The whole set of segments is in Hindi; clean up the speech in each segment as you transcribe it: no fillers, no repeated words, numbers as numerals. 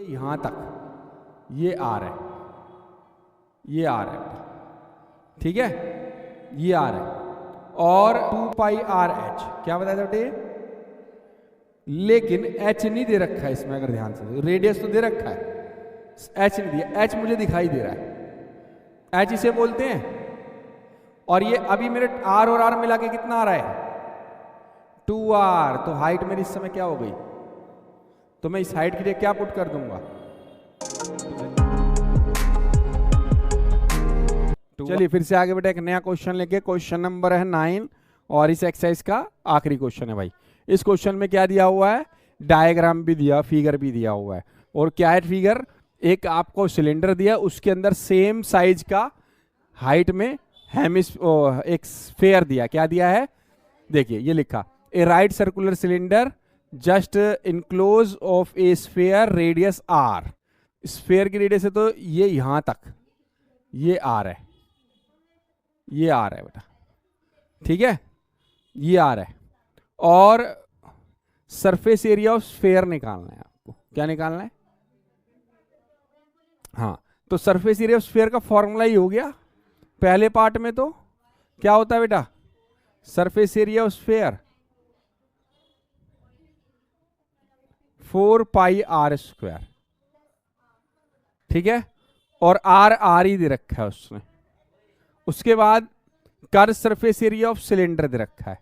यहां तक ये आर है, ये आर है, ठीक है, ये आर है। और 2 पाई आर एच, क्या बताया था बेटे? लेकिन एच नहीं दे रखा है इसमें, अगर ध्यान से, रेडियस तो दे रखा है, एच नहीं दिया। एच मुझे दिखाई दे रहा है, एच इसे बोलते हैं। और ये अभी मेरे आर और आर मिला के कितना आ रहा है? 2r। तो हाइट मेरी इस समय क्या हो गई? तो मैं इस हाइट के लिए क्या पुट कर दूंगा? चलिए फिर से आगे बेटा एक नया क्वेश्चन लेके, क्वेश्चन नंबर है 9 और इस एक्सरसाइज का आखिरी क्वेश्चन है भाई। इस क्वेश्चन में क्या दिया हुआ है? डायग्राम भी दिया, फिगर भी दिया हुआ है। और क्या है फिगर? एक आपको सिलेंडर दिया, उसके अंदर सेम साइज का हाइट में एक स्फेयर दिया। क्या दिया है? देखिए ये लिखा, a right circular cylinder just enclose of a sphere radius R. Sphere की रेडियस है तो ये यहां तक ये आर है, ये आर है बेटा, ठीक है, ये आर है। और सरफेस एरिया ऑफ स्फेयर निकालना है आपको। क्या निकालना है? हाँ, तो सरफेस एरिया ऑफ स्फेयर का फॉर्मूला ही हो गया पहले पार्ट में। तो क्या होता है बेटा? Surface area of sphere 4 pi r square, ठीक है। और आर आर ही दे रखा है उसने। उसके बाद curve surface area of cylinder दे रखा है।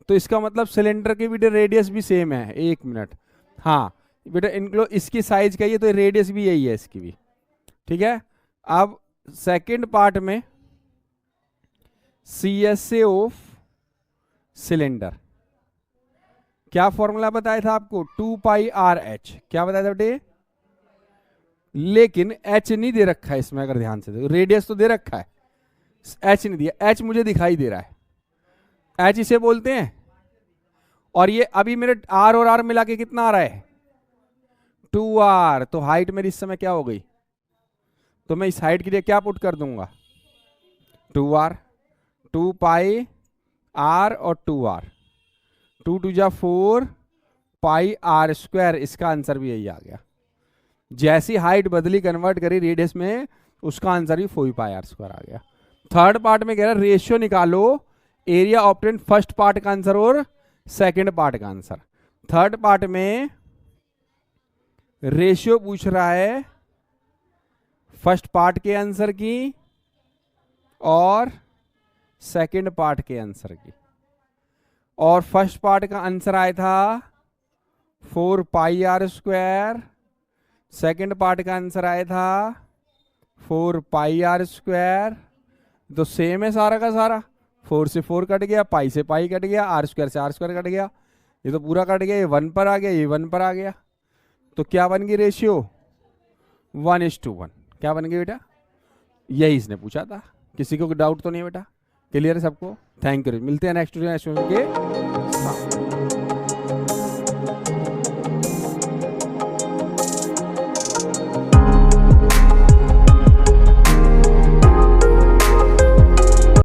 तो इसका मतलब सिलेंडर की भी रेडियस भी सेम है। एक मिनट, हाँ बेटा इनको इसकी साइज का ये, तो रेडियस भी यही है इसकी भी, ठीक है। अब सेकंड पार्ट में CSA ऑफ सिलेंडर, क्या फॉर्मूला बताया था आपको? 2 पाई आर एच। क्या बताया था बेटे? लेकिन एच नहीं दे रखा है इसमें, अगर ध्यान से, रेडियस तो दे रखा है, एच नहीं दिया। एच मुझे दिखाई दे रहा है, एच इसे बोलते हैं। और ये अभी मेरे आर और आर मिला के कितना आ रहा है? 2r। तो हाइट मेरी इस समय क्या हो गई? तो मैं इस हाइट के लिए क्या पुट कर दूंगा? 2r, 2 पाई r और 2r, 2 2 जा 4 पाई r स्क्वायर। इसका आंसर भी यही आ गया। जैसी हाइट बदली, कन्वर्ट करी रेडियस में, उसका आंसर भी 4 पाई r स्क्वायर आ गया। थर्ड पार्ट में कह रहा है रेशियो निकालो एरिया ऑब्टेन फर्स्ट पार्ट का आंसर और सेकंड पार्ट का आंसर। थर्ड पार्ट में रेशियो पूछ रहा है फर्स्ट पार्ट के आंसर की और सेकंड पार्ट के आंसर की। और फर्स्ट पार्ट का आंसर आया था 4 pi r square, second part का आंसर आया था 4 पाई आर स्क्वायर। तो सेम है सारा का सारा। 4 से 4 कट गया, पाई से पाई कट गया, आर स्क्वायर से आर स्क्वायर कट गया, ये तो पूरा कट गया। ये 1 पर आ गया, ये 1 पर आ गया। तो क्या बन गई रेशियो? 1:1। क्या बन गई बेटा? यही इसने पूछा था। किसी को डाउट तो नहीं बेटा? क्लियर है सबको? Thank you. मिलते हैं नेक्स्ट के।